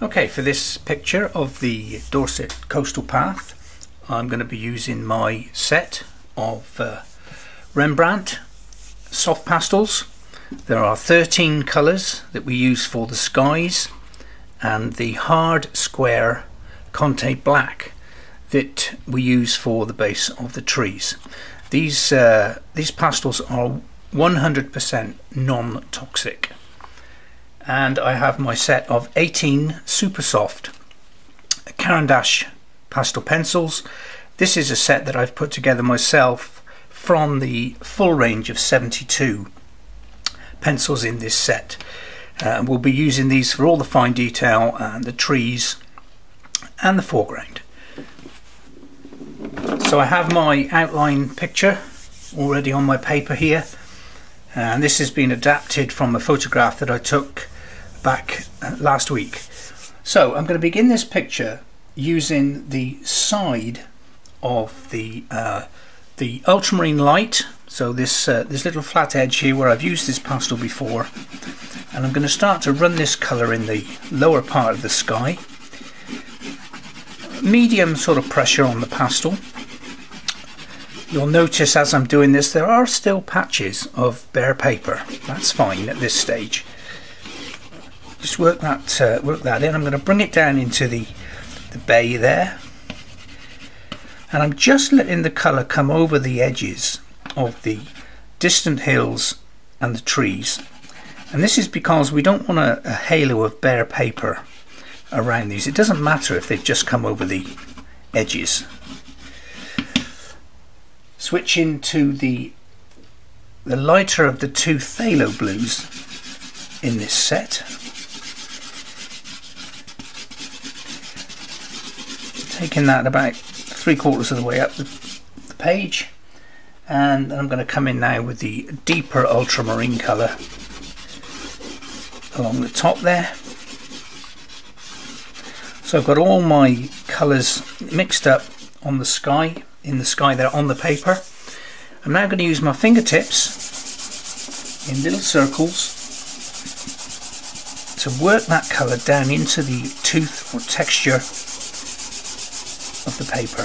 Okay, for this picture of the Dorset coastal path, I'm going to be using my set of Rembrandt soft pastels. There are 13 colours that we use for the skies and the hard square Conte black that we use for the base of the trees. These pastels are 100% non-toxic. And I have my set of 18 super soft Caran d'Ache pastel pencils. This is a set that I've put together myself from the full range of 72 pencils in this set. We'll be using these for all the fine detail and the trees and the foreground. So I have my outline picture already on my paper here, and this has been adapted from a photograph that I took back last week. So I'm going to begin this picture using the side of the ultramarine light. So this little flat edge here where I've used this pastel before, and I'm going to start to run this colour in the lower part of the sky. Medium sort of pressure on the pastel. You'll notice as I'm doing this there are still patches of bare paper. That's fine at this stage. Just work that in. I'm going to bring it down into the bay there, and I'm just letting the colour come over the edges of the distant hills and the trees, and this is because we don't want a halo of bare paper around these. It doesn't matter if they've just come over the edges. Switching to the lighter of the two phthalo blues in this set. Taking that about 3/4 of the way up the page, and I'm going to come in now with the deeper ultramarine colour along the top there. So I've got all my colours mixed up on the sky, in the sky there on the paper. I'm now going to use my fingertips in little circles to work that colour down into the tooth or texture of the paper.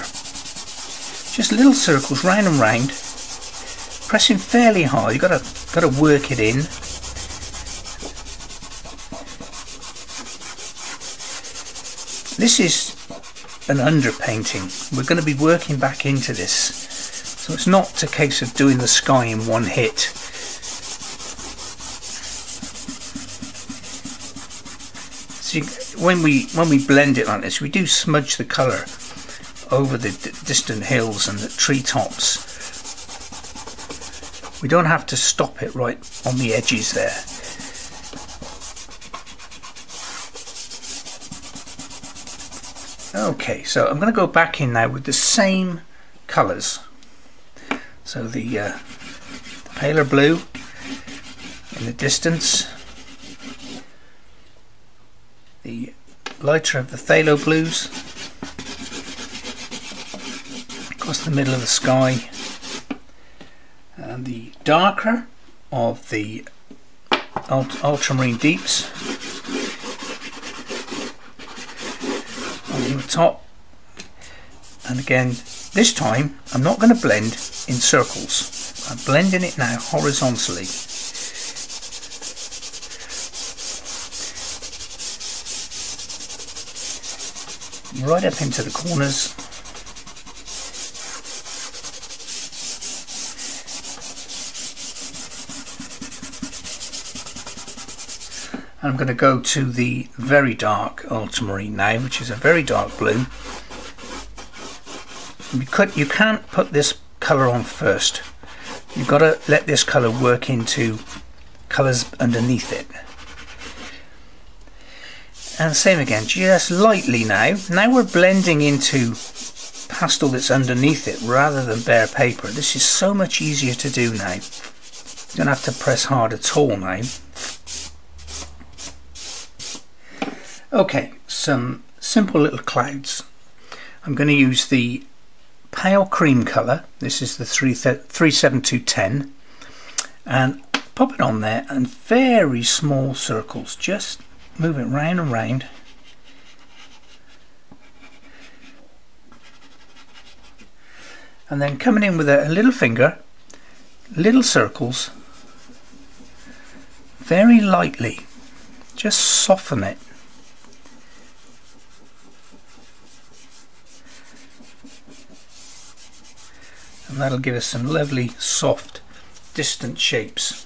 Just little circles round and round, pressing fairly hard. You've got to work it in. This is an underpainting. We're going to be working back into this, so it's not a case of doing the sky in one hit. See, when we blend it like this, we do smudge the colour over the distant hills and the treetops. We don't have to stop it right on the edges there. Okay, so I'm going to go back in now with the same colours. So the paler blue in the distance, the lighter of the phthalo blues across the middle of the sky, and the darker of the ultramarine deeps on the top. And again, this time I'm not going to blend in circles. I'm blending it now horizontally. Right up into the corners. I'm going to go to the very dark ultramarine now, which is a very dark blue. You can't put this colour on first. You've got to let this colour work into colours underneath it. And same again, just lightly now. Now we're blending into pastel that's underneath it rather than bare paper. This is so much easier to do now. You don't have to press hard at all now. Okay, some simple little clouds. I'm going to use the pale cream colour. This is the 37210, and pop it on there, and very small circles. Just move it round and round. and then coming in with a little finger, little circles, very lightly, just soften it. And that'll give us some lovely soft distant shapes.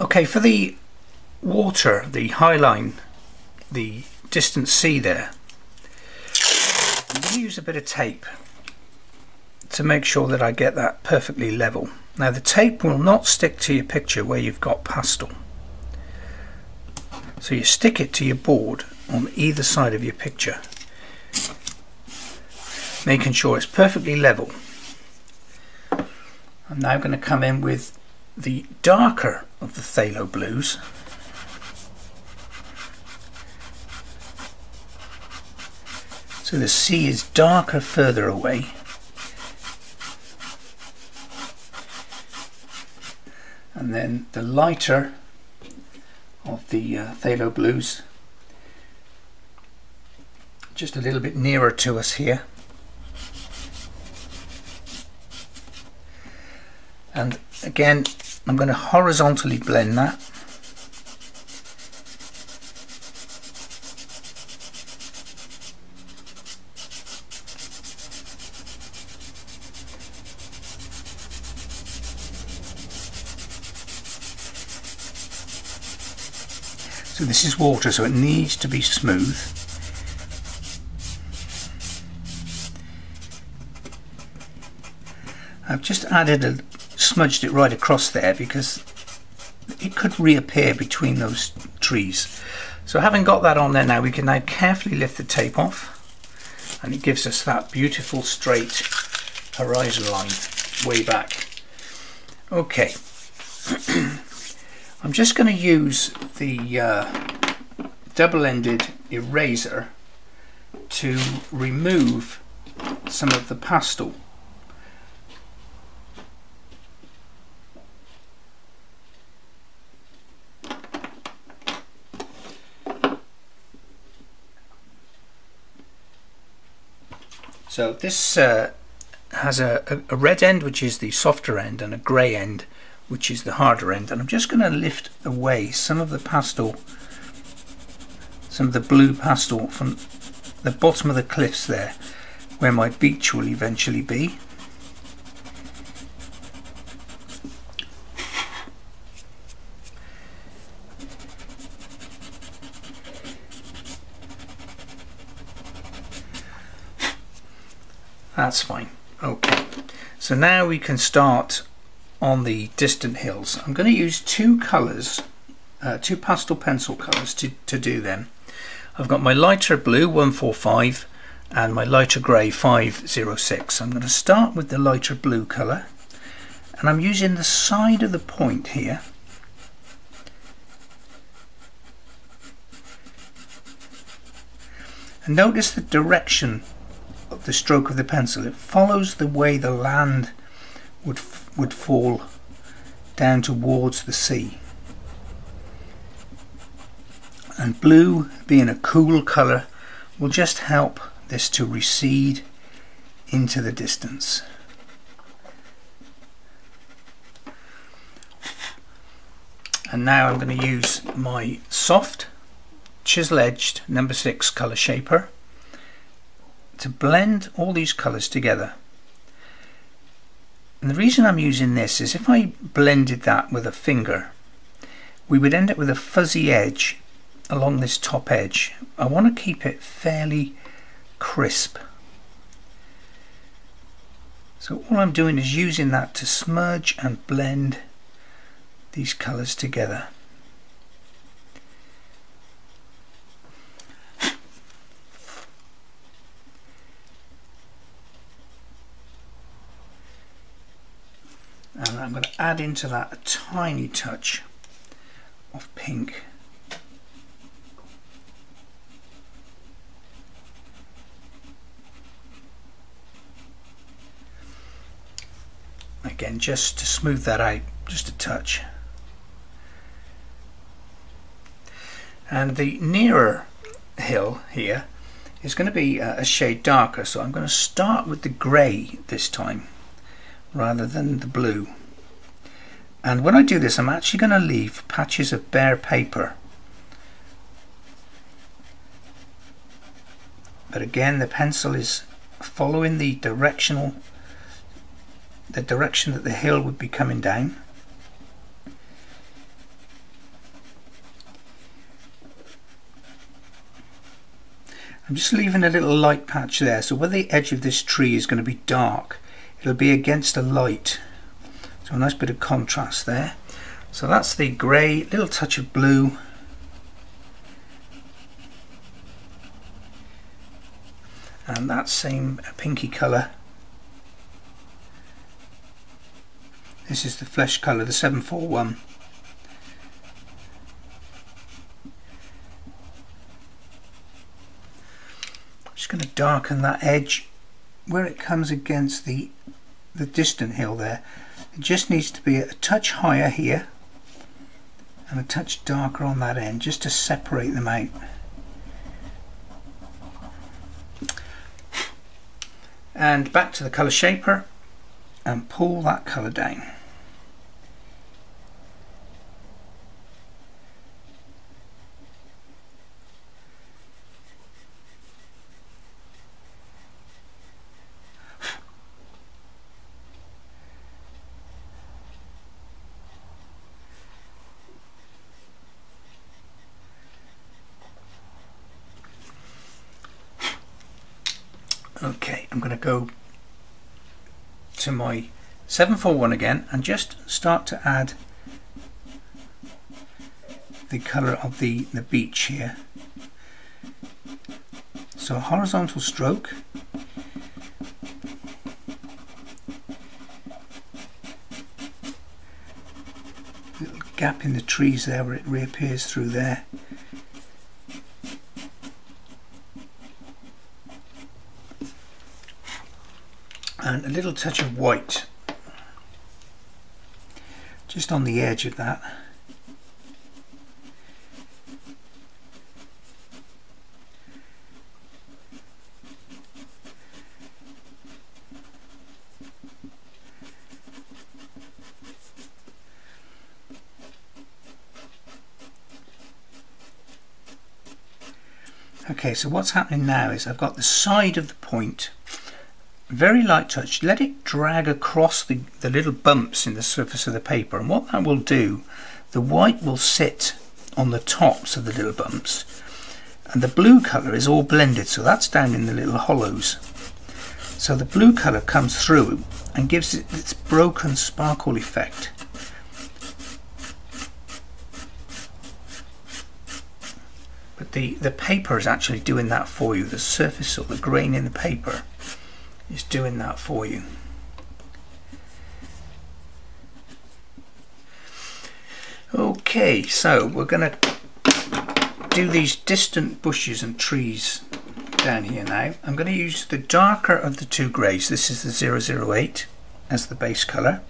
Okay, for the water, the high line, the distant sea there, I'm going to use a bit of tape to make sure that I get that perfectly level. Now the tape will not stick to your picture where you've got pastel, so you stick it to your board on either side of your picture, making sure it's perfectly level. I'm now going to come in with the darker of the phthalo blues, so the sea is darker further away, and then the lighter of the phthalo blues just a little bit nearer to us here. And again, I'm going to horizontally blend that. So this is water, so it needs to be smooth. I've just smudged it right across there because it could reappear between those trees. So having got that on there now, we can now carefully lift the tape off, and it gives us that beautiful straight horizon line way back. Okay. I'm just going to use the double-ended eraser to remove some of the pastel. So this has a red end, which is the softer end, and a grey end, which is the harder end. And I'm just going to lift away some of the pastel, some of the blue pastel from the bottom of the cliffs there, where my beach will eventually be. That's fine. Okay, so now we can start on the distant hills. I'm going to use two colours, two pastel pencil colours to do them. I've got my lighter blue 145 and my lighter grey 506. I'm going to start with the lighter blue colour, and I'm using the side of the point here. And notice the direction of the stroke of the pencil. It follows the way the land would fall down towards the sea. And blue, being a cool colour, will just help this to recede into the distance. And now I'm going to use my soft chisel edged number 6 colour shaper to blend all these colours together. And the reason I'm using this is if I blended that with a finger, we would end up with a fuzzy edge along this top edge. I want to keep it fairly crisp. So all I'm doing is using that to smudge and blend these colours together. And I'm going to add into that a tiny touch of pink. Again, just to smooth that out, just a touch. And the nearer hill here is going to be a shade darker, so I'm going to start with the grey this time rather than the blue. And when I do this, I'm actually going to leave patches of bare paper. But again, the pencil is following the direction that the hill would be coming down. I'm just leaving a little light patch there, so where the edge of this tree is going to be dark, it'll be against a light. So a nice bit of contrast there. So that's the grey, little touch of blue. And that same pinky colour. This is the flesh colour, the 741. I'm just going to darken that edge where it comes against the distant hill there. It just needs to be a touch higher here and a touch darker on that end, just to separate them out. And back to the colour shaper and pull that colour down. Okay, I'm going to go to my 741 again and just start to add the colour of the beach here. So a horizontal stroke, little gap in the trees there where it reappears through there. And a little touch of white just on the edge of that. Okay, so what's happening now is I've got the side of the point, very light touch, let it drag across the little bumps in the surface of the paper, and what that will do, the white will sit on the tops of the little bumps and the blue colour is all blended, so that's down in the little hollows. So the blue colour comes through and gives it its broken sparkle effect. But the paper is actually doing that for you, the surface or the grain in the paper is doing that for you. Okay, so we're going to do these distant bushes and trees down here now. I'm going to use the darker of the two greys. This is the 008 as the base colour.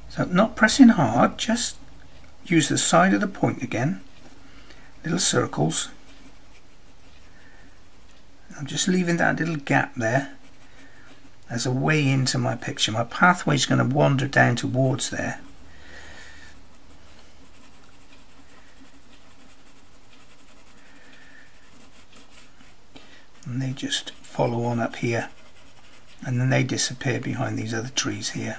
So not pressing hard, just use the side of the point again, little circles. I'm just leaving that little gap there as a way into my picture. My pathway is going to wander down towards there. And they just follow on up here, and then they disappear behind these other trees here.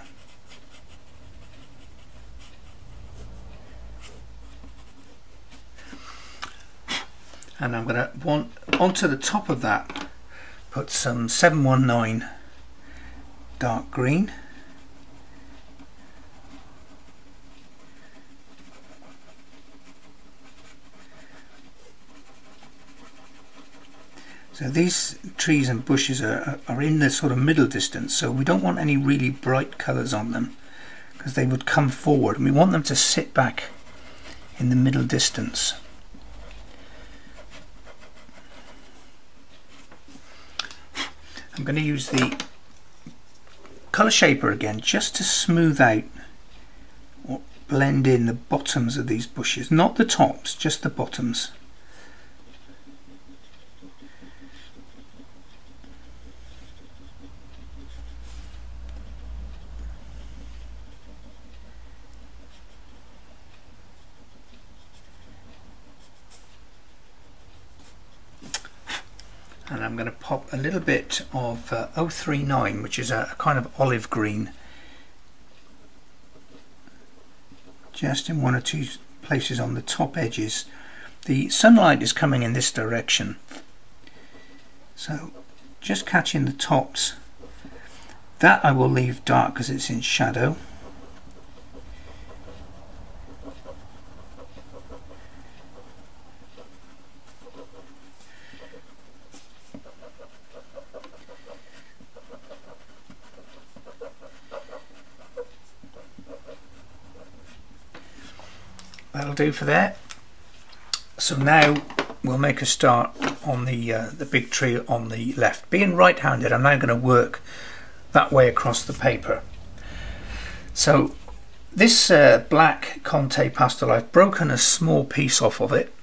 And I'm going to want onto the top of that put some 719 dark green. So these trees and bushes are in the sort of middle distance, so we don't want any really bright colours on them because they would come forward, and we want them to sit back in the middle distance. I'm going to use the colour shaper again just to smooth out or blend in the bottoms of these bushes, not the tops, just the bottoms. and I'm going to pop a little bit of 039, which is a kind of olive green, just in one or two places on the top edges. The sunlight is coming in this direction, so just catching the tops. That I will leave dark because it's in shadow. That'll do for that. So now we'll make a start on the big tree on the left. Being right-handed, I'm now going to work that way across the paper. So this black Conte pastel, I've broken a small piece off of it,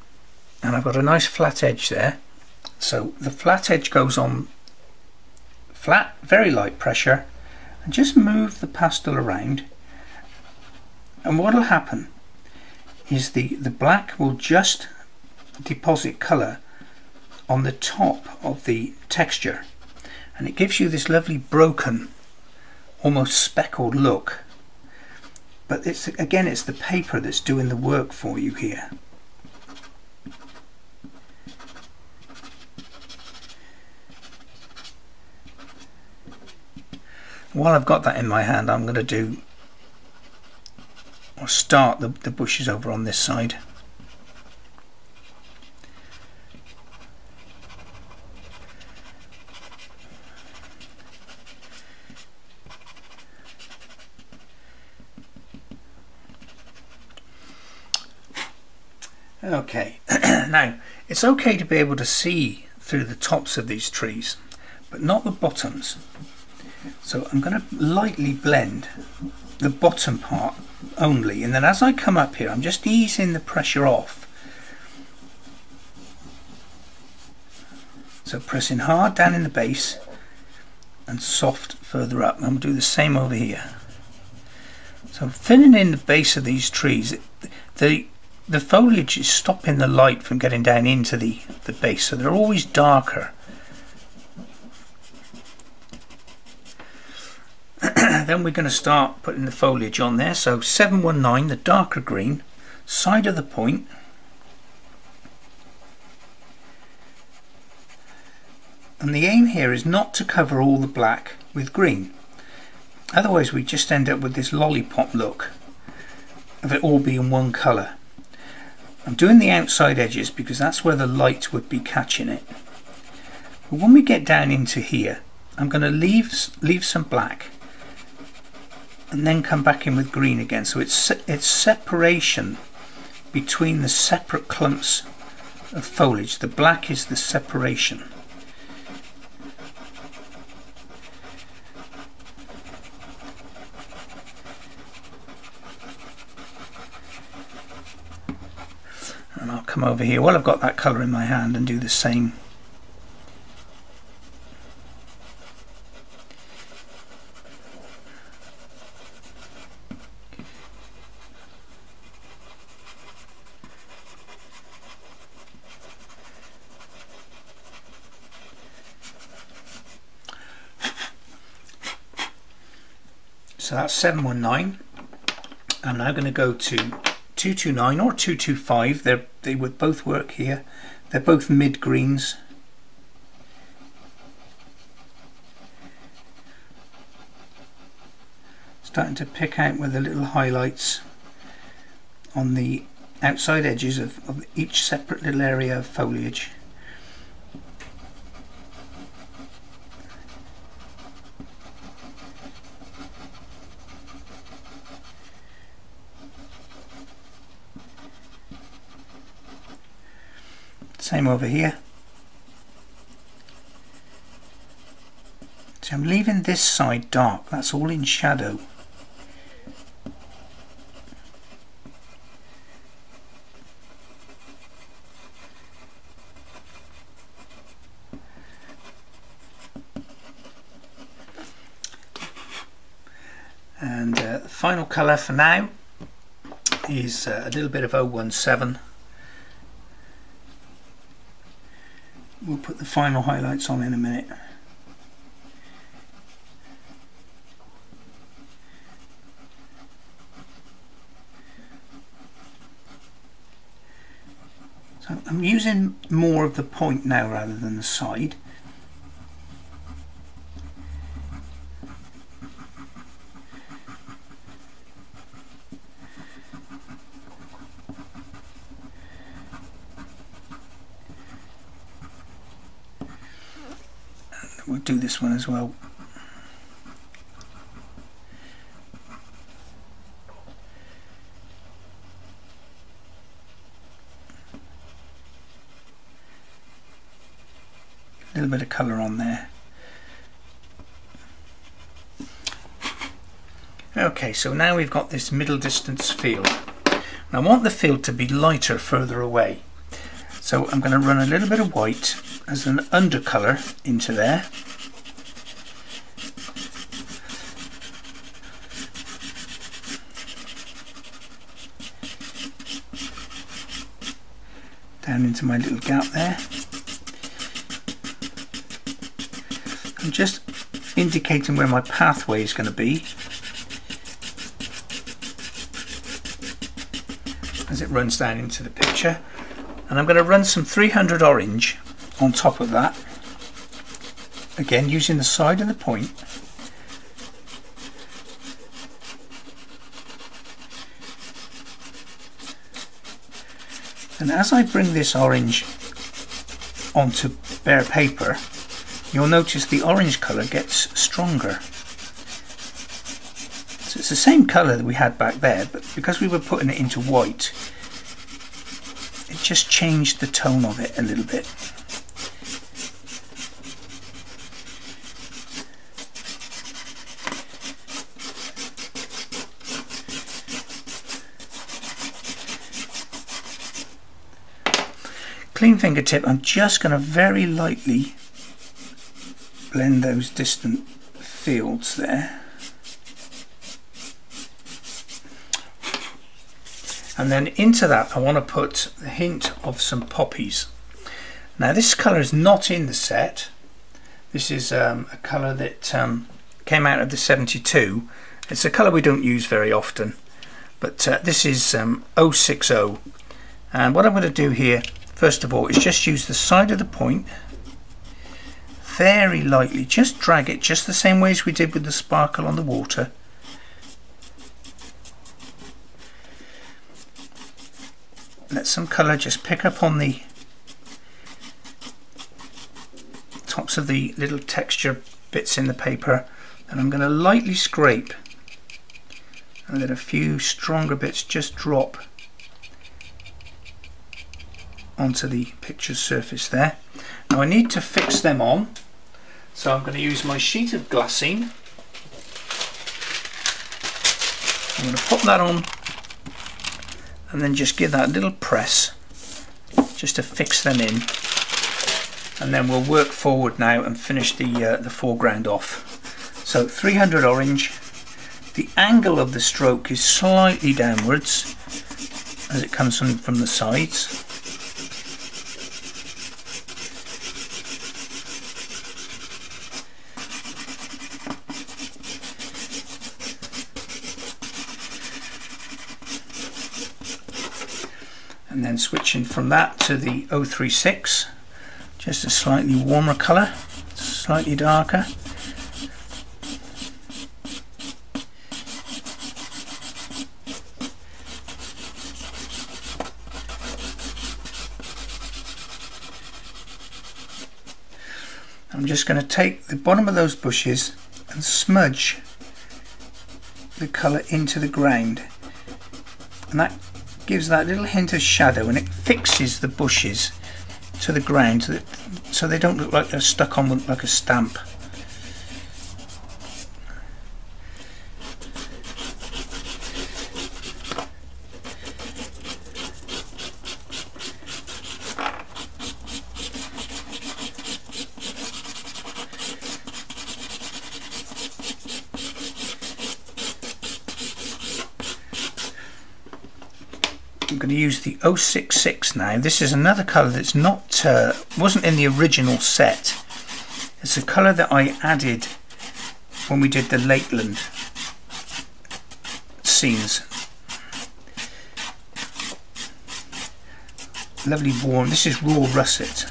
and I've got a nice flat edge there. So the flat edge goes on flat, very light pressure, and just move the pastel around, and what will happen is the black will just deposit colour on the top of the texture, and it gives you this lovely broken, almost speckled look. But it's the paper that's doing the work for you here. While I've got that in my hand, I'm going to start the bushes over on this side. Okay, now it's okay to be able to see through the tops of these trees, but not the bottoms. So I'm going to lightly blend the bottom part only, and then as I come up here, I'm just easing the pressure off. So pressing hard down in the base and soft further up. I'm going to do the same over here. So filling in the base of these trees, the foliage is stopping the light from getting down into the base, so they're always darker. Then we're going to start putting the foliage on there. So 719, the darker green, side of the point. And the aim here is not to cover all the black with green. Otherwise we just end up with this lollipop look of it all being one colour. I'm doing the outside edges because that's where the light would be catching it. But when we get down into here, I'm going to leave some black and then come back in with green again. So it's separation between the separate clumps of foliage. The black is the separation. And I'll come over here while I've got that colour in my hand and do the same. So that's 719. I'm now going to go to 229 or 225. They would both work here. They're both mid greens. Starting to pick out with the little highlights on the outside edges of each separate little area of foliage. Same over here. So I'm leaving this side dark, that's all in shadow. And the final colour for now is a little bit of 017. we'll put the final highlights on in a minute. So I'm using more of the point now rather than the side. We'll do this one as well. A little bit of colour on there. Okay, so now we've got this middle distance field. And I want the field to be lighter further away. So I'm going to run a little bit of white as an undercolour into there. Down into my little gap there. I'm just indicating where my pathway is going to be as it runs down into the picture. And I'm going to run some 300 orange on top of that, again using the side of the point. And as I bring this orange onto bare paper, you'll notice the orange colour gets stronger. So it's the same colour that we had back there, but because we were putting it into white, it just changed the tone of it a little bit. Clean fingertip, I'm just going to very lightly blend those distant fields there. And then into that I want to put a hint of some poppies. Now this colour is not in the set. This is a colour that came out of the 72. It's a colour we don't use very often, but this is 060. And what I'm going to do here first of all is just use the side of the point very lightly, just drag it just the same way as we did with the sparkle on the water. Let some colour just pick up on the tops of the little texture bits in the paper, and I'm going to lightly scrape and let a few stronger bits just drop onto the picture's surface there. Now I need to fix them on, so I'm going to use my sheet of glassine. I'm going to pop that on and then just give that a little press just to fix them in, and then we'll work forward now and finish the foreground off. So 300 orange, the angle of the stroke is slightly downwards as it comes from the sides. And then switching from that to the 036, just a slightly warmer colour, slightly darker. I'm just going to take the bottom of those bushes and smudge the colour into the ground, and that gives that little hint of shadow, and it fixes the bushes to the ground so they don't look like they're stuck on like a stamp. going to use the 066 now. This is another colour that's not wasn't in the original set. It's a colour that I added when we did the Lakeland scenes. Lovely warm. This is raw russet.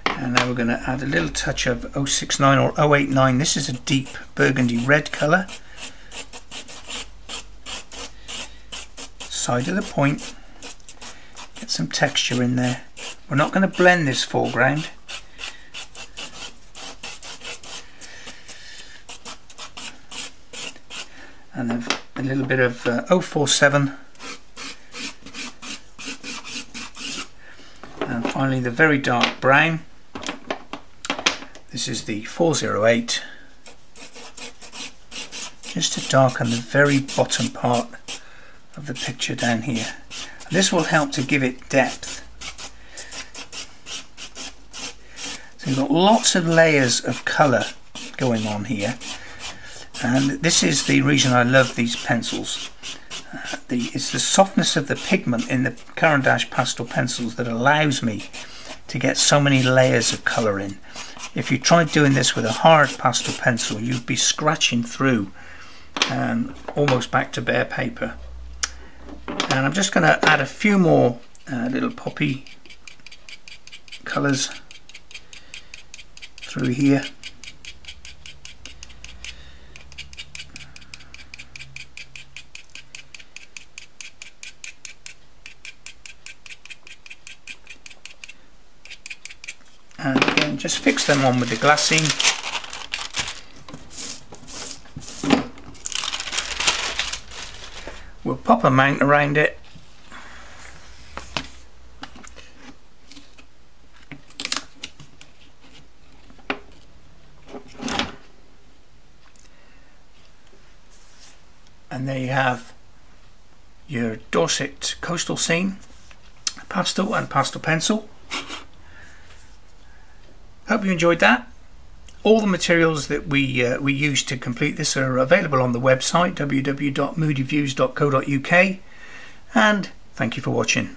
And now we're going to add a little touch of 069 or 089. This is a deep burgundy red colour. Side of the point. Get some texture in there. We're not going to blend this foreground. And then a little bit of 047. And finally the very dark brown. This is the 408, just to darken the very bottom part of the picture down here. And this will help to give it depth. So you've got lots of layers of colour going on here, and this is the reason I love these pencils. It's the softness of the pigment in the Caran d'Ache pastel pencils that allows me to get so many layers of colour in. If you tried doing this with a hard pastel pencil, you'd be scratching through almost back to bare paper. And I'm just going to add a few more little poppy colours through here. And again, just fix them on with the glassine. We'll pop a mount around it. And there you have your Dorset coastal scene, pastel and pastel pencil. Hope you enjoyed that. All the materials that we used to complete this are available on the website www.moodyviews.co.uk, and thank you for watching.